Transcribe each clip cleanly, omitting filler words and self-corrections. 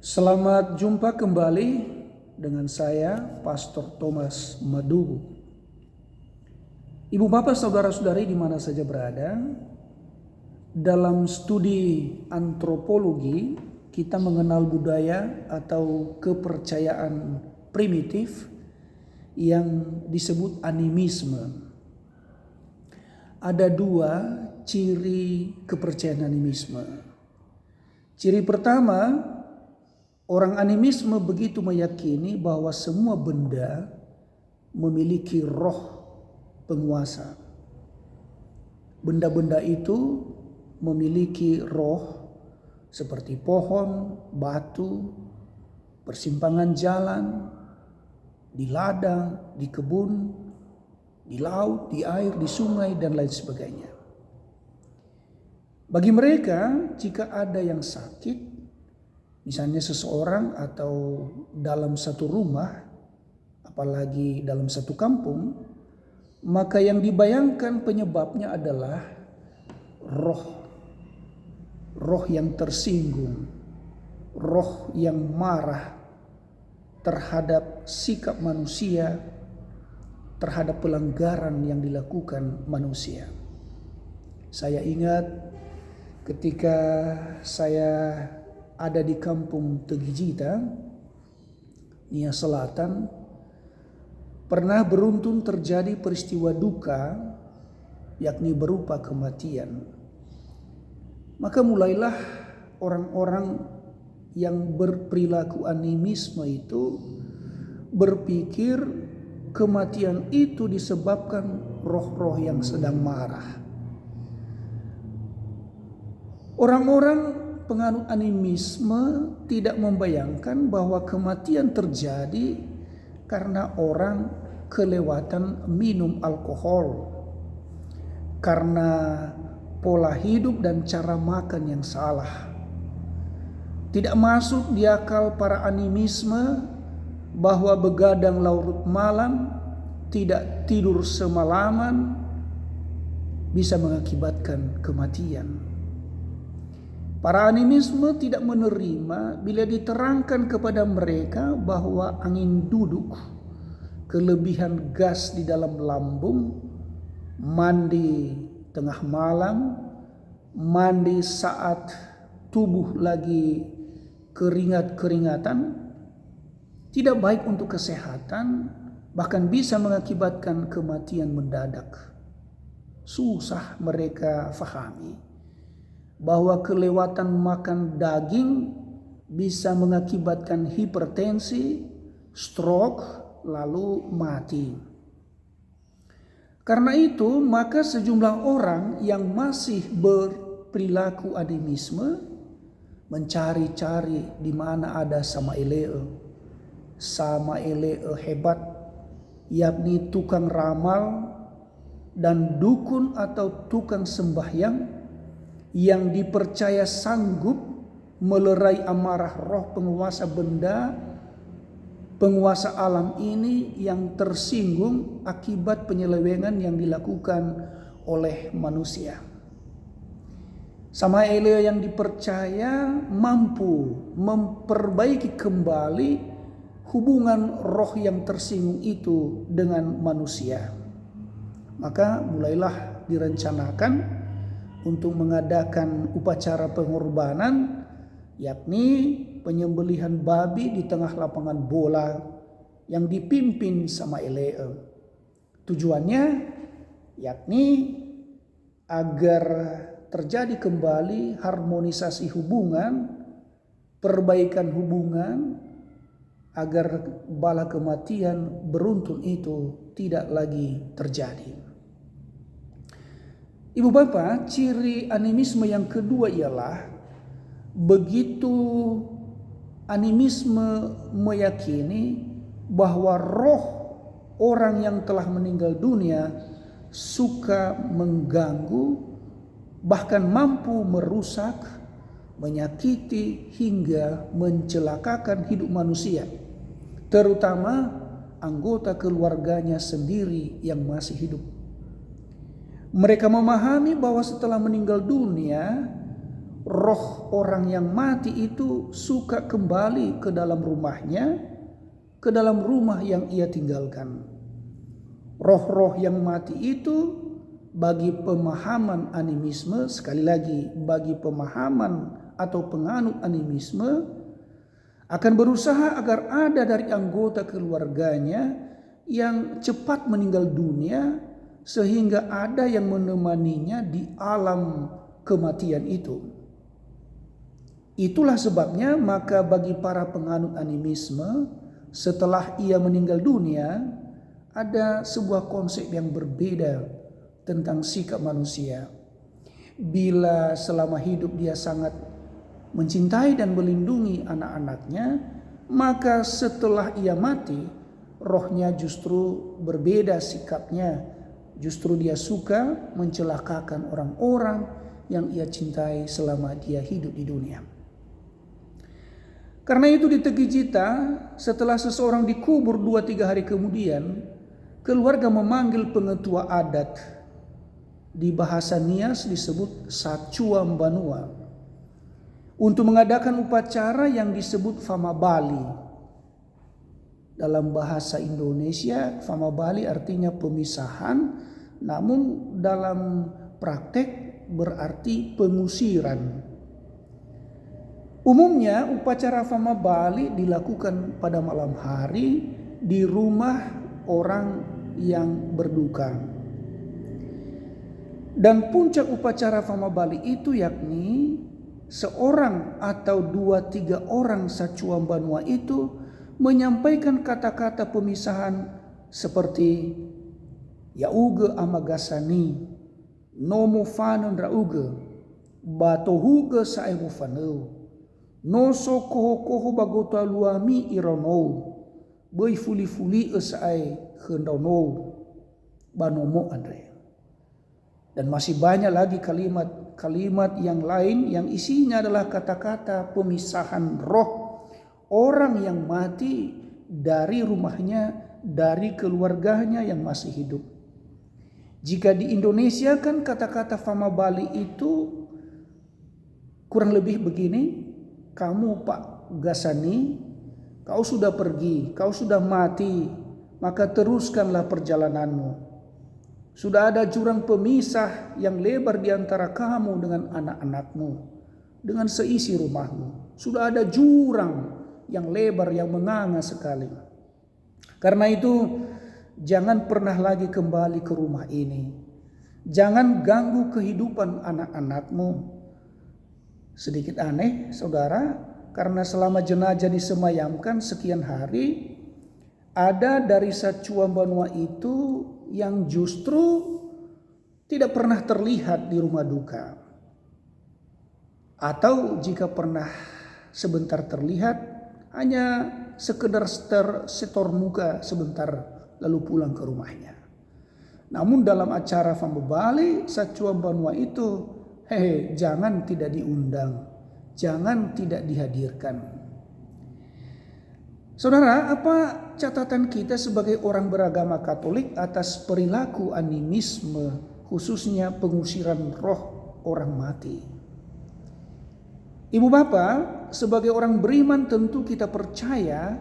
Selamat jumpa kembali dengan saya, Pastor Thomas Madugu. Ibu bapak saudara-saudari di mana saja berada, dalam studi antropologi kita mengenal budaya atau kepercayaan primitif yang disebut animisme. Ada dua ciri kepercayaan animisme. Ciri pertama, orang animisme begitu meyakini bahwa semua benda memiliki roh penguasa. Benda-benda itu memiliki roh seperti pohon, batu, persimpangan jalan, di ladang, di kebun, di laut, di air, di sungai, dan lain sebagainya. Bagi mereka, jika ada yang sakit, misalnya seseorang atau dalam satu rumah, apalagi dalam satu kampung, maka yang dibayangkan penyebabnya adalah roh yang tersinggung, roh yang marah terhadap sikap manusia, terhadap pelanggaran yang dilakukan manusia. Saya ingat ketika saya ada di kampung Tegijita, Nia Selatan, pernah beruntun terjadi peristiwa duka, yakni berupa kematian. Maka mulailah orang-orang yang berperilaku animisme itu berpikir kematian itu disebabkan roh-roh yang sedang marah. Orang-orang penganut animisme tidak membayangkan bahwa kematian terjadi karena orang kelewatan minum alkohol, karena pola hidup dan cara makan yang salah. Tidak masuk di akal para animisme bahwa begadang larut malam, tidak tidur semalaman bisa mengakibatkan kematian. Para animisme tidak menerima bila diterangkan kepada mereka bahwa angin duduk, kelebihan gas di dalam lambung, mandi tengah malam, mandi saat tubuh lagi keringat-keringatan, tidak baik untuk kesehatan, bahkan bisa mengakibatkan kematian mendadak. Susah mereka fahami bahwa kelewatan makan daging bisa mengakibatkan hipertensi, stroke, lalu mati. Karena itu, maka sejumlah orang yang masih berperilaku animisme mencari-cari di mana ada Samaeleo hebat, yakni tukang ramal dan dukun atau tukang sembahyang yang dipercaya sanggup melerai amarah roh penguasa benda, penguasa alam ini yang tersinggung akibat penyelewengan yang dilakukan oleh manusia. Samaeleo yang dipercaya mampu memperbaiki kembali hubungan roh yang tersinggung itu dengan manusia. Maka mulailah direncanakan untuk mengadakan upacara pengorbanan, yakni penyembelihan babi di tengah lapangan bola yang dipimpin Samaeleo. Tujuannya yakni agar terjadi kembali harmonisasi hubungan, perbaikan hubungan, agar bala kematian beruntun itu tidak lagi terjadi. Ibu bapak, ciri animisme yang kedua ialah begitu animisme meyakini bahwa roh orang yang telah meninggal dunia suka mengganggu, bahkan mampu merusak, menyakiti hingga mencelakakan hidup manusia, terutama anggota keluarganya sendiri yang masih hidup. Mereka memahami bahwa setelah meninggal dunia, roh orang yang mati itu suka kembali ke dalam rumahnya, ke dalam rumah yang ia tinggalkan. Roh-roh yang mati itu bagi pemahaman animisme, sekali lagi bagi pemahaman atau penganut animisme, akan berusaha agar ada dari anggota keluarganya yang cepat meninggal dunia sehingga ada yang menemaninya di alam kematian itu. Itulah sebabnya maka bagi para penganut animisme, setelah ia meninggal dunia ada sebuah konsep yang berbeda tentang sikap manusia. Bila selama hidup dia sangat mencintai dan melindungi anak-anaknya, maka setelah ia mati, rohnya justru berbeda sikapnya. Justru dia suka mencelakakan orang-orang yang ia cintai selama dia hidup di dunia. Karena itu di Tegijita, setelah seseorang dikubur 2-3 hari kemudian, keluarga memanggil pengetua adat. Di bahasa Nias disebut Sacuam Banua, untuk mengadakan upacara yang disebut Fama Bali. Dalam bahasa Indonesia, Fama Bali artinya pemisahan, namun dalam praktek berarti pengusiran. Umumnya upacara Fama Bali dilakukan pada malam hari di rumah orang yang berduka. Dan puncak upacara Fama Bali itu yakni seorang atau 2-3 orang Sacuam Banua itu menyampaikan kata-kata pemisahan seperti Yauge amagasani, nomo fanon rauge, batohuge saewu faneu, noso koho-koho bagota luami ironou, boi fuli-fuli esai hendonou, banomo andre. Dan masih banyak lagi kalimat-kalimat yang lain yang isinya adalah kata-kata pemisahan roh orang yang mati dari rumahnya, dari keluarganya yang masih hidup. Jika di Indonesia kan kata-kata Fama Bali itu kurang lebih begini, kamu Pak Gasani, kau sudah pergi, kau sudah mati, maka teruskanlah perjalananmu. Sudah ada jurang pemisah yang lebar di antara kamu dengan anak-anakmu, dengan seisi rumahmu. Sudah ada jurang yang lebar yang menganga sekali. Karena itu jangan pernah lagi kembali ke rumah ini. Jangan ganggu kehidupan anak-anakmu. Sedikit aneh saudara, karena selama jenazah disemayamkan sekian hari, ada dari Sacuam Banua itu yang justru tidak pernah terlihat di rumah duka. Atau jika pernah sebentar terlihat, hanya sekedar setor muka sebentar lalu pulang ke rumahnya. Namun dalam acara Fama Bali Sacuam Banua itu, jangan tidak diundang, jangan tidak dihadirkan. Saudara, apa catatan kita sebagai orang beragama Katolik atas perilaku animisme, khususnya pengusiran roh orang mati? Ibu bapak, sebagai orang beriman tentu kita percaya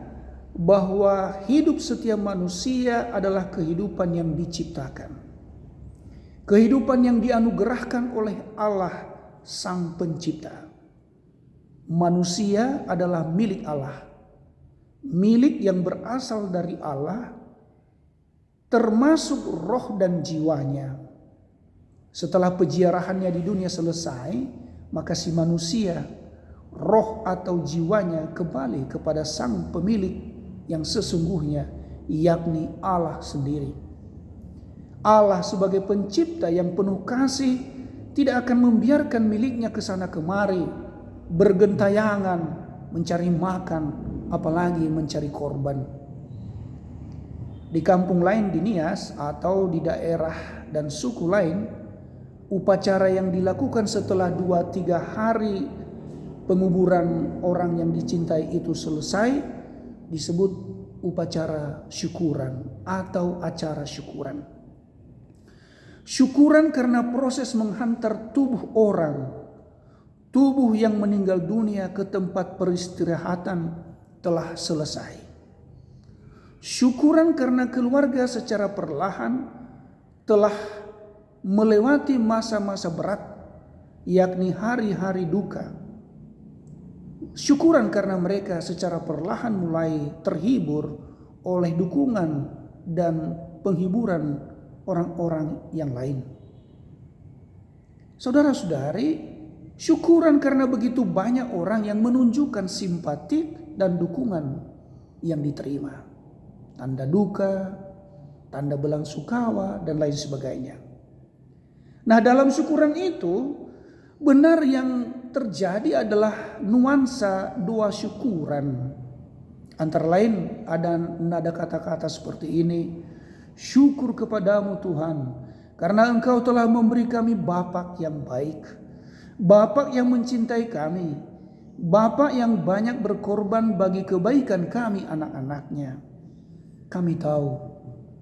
bahwa hidup setiap manusia adalah kehidupan yang diciptakan. Kehidupan yang dianugerahkan oleh Allah Sang Pencipta. Manusia adalah milik Allah. Milik yang berasal dari Allah, termasuk roh dan jiwanya. Setelah peziarahannya di dunia selesai, maka si manusia, roh atau jiwanya kembali kepada sang pemilik yang sesungguhnya, yakni Allah sendiri. Allah sebagai pencipta yang penuh kasih tidak akan membiarkan miliknya ke sana kemari, bergentayangan, mencari makan, apalagi mencari korban. Di kampung lain di Nias atau di daerah dan suku lain, upacara yang dilakukan setelah 2-3 hari penguburan orang yang dicintai itu selesai disebut upacara syukuran atau acara syukuran. Syukuran karena proses menghantar tubuh orang, tubuh yang meninggal dunia ke tempat peristirahatan telah selesai. Syukuran karena keluarga secara perlahan telah melewati masa-masa berat, yakni hari-hari duka. Syukuran karena mereka secara perlahan mulai terhibur oleh dukungan dan penghiburan orang-orang yang lain. Saudara-saudari, syukuran karena begitu banyak orang yang menunjukkan simpatik dan dukungan yang diterima. Tanda duka, tanda belang sukawa, dan lain sebagainya. Nah, dalam syukuran itu, benar yang terjadi adalah nuansa doa syukuran. Antara lain ada nada kata-kata seperti ini: syukur kepadamu Tuhan, karena Engkau telah memberi kami Bapak yang baik, Bapak yang mencintai kami, Bapak yang banyak berkorban bagi kebaikan kami anak-anaknya. Kami tahu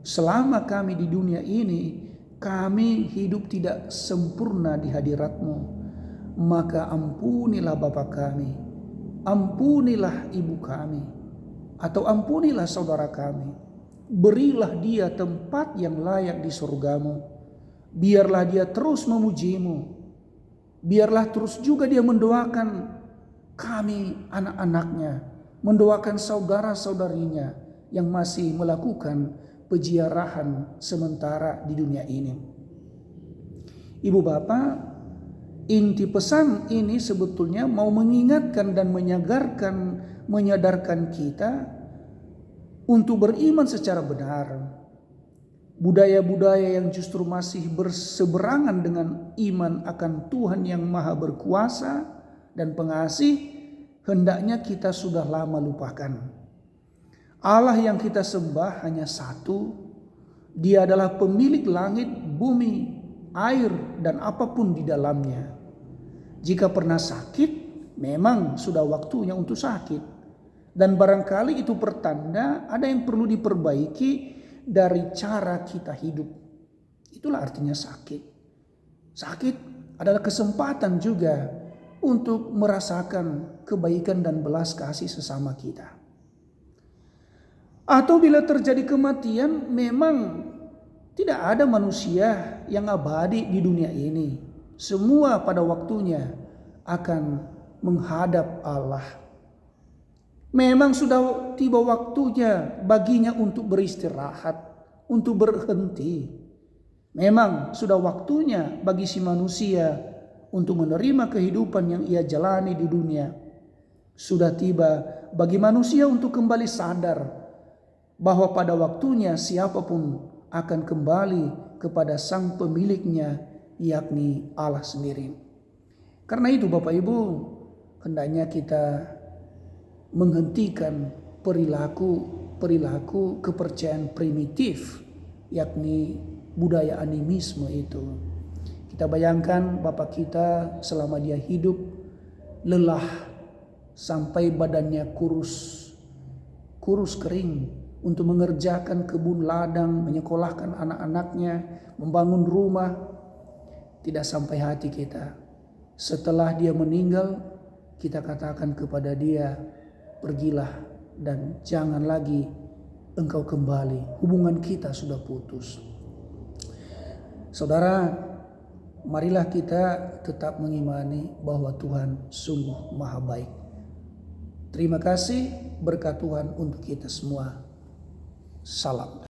selama kami di dunia ini, kami hidup tidak sempurna di hadirat-Mu. Maka ampunilah Bapa kami, ampunilah ibu kami, atau ampunilah saudara kami. Berilah dia tempat yang layak di surga-Mu. Biarlah dia terus memuji-Mu. Biarlah terus juga dia mendoakan kami anak-anaknya, mendoakan saudara-saudarinya yang masih melakukan peziarahan sementara di dunia ini. Ibu bapak, inti pesan ini sebetulnya mau mengingatkan dan menyadarkan kita untuk beriman secara benar. Budaya-budaya yang justru masih berseberangan dengan iman akan Tuhan yang Maha Berkuasa dan Pengasih, hendaknya kita sudah lama lupakan. Allah yang kita sembah hanya satu. Dia adalah pemilik langit, bumi, air, dan apapun di dalamnya. Jika pernah sakit, memang sudah waktunya untuk sakit. Dan barangkali itu pertanda ada yang perlu diperbaiki dari cara kita hidup. Itulah artinya sakit. Sakit adalah kesempatan juga untuk merasakan kebaikan dan belas kasih sesama kita. Atau bila terjadi kematian, memang tidak ada manusia yang abadi di dunia ini. Semua pada waktunya akan menghadap Allah. Memang sudah tiba waktunya baginya untuk beristirahat, untuk berhenti. Memang sudah waktunya bagi si manusia untuk menerima kehidupan yang ia jalani di dunia. Sudah tiba bagi manusia untuk kembali sadar bahwa pada waktunya siapapun akan kembali kepada sang pemiliknya, yakni Allah sendiri. Karena itu Bapak Ibu, hendaknya kita menghentikan perilaku kepercayaan primitif, yakni budaya animisme itu. Kita bayangkan bapak kita selama dia hidup lelah sampai badannya kurus kering untuk mengerjakan kebun ladang, menyekolahkan anak-anaknya, membangun rumah. Tidak sampai hati kita. Setelah dia meninggal, kita katakan kepada dia, pergilah dan jangan lagi engkau kembali. Hubungan kita sudah putus. Saudara, marilah kita tetap mengimani bahwa Tuhan sungguh maha baik. Terima kasih, berkat Tuhan untuk kita semua. Salam.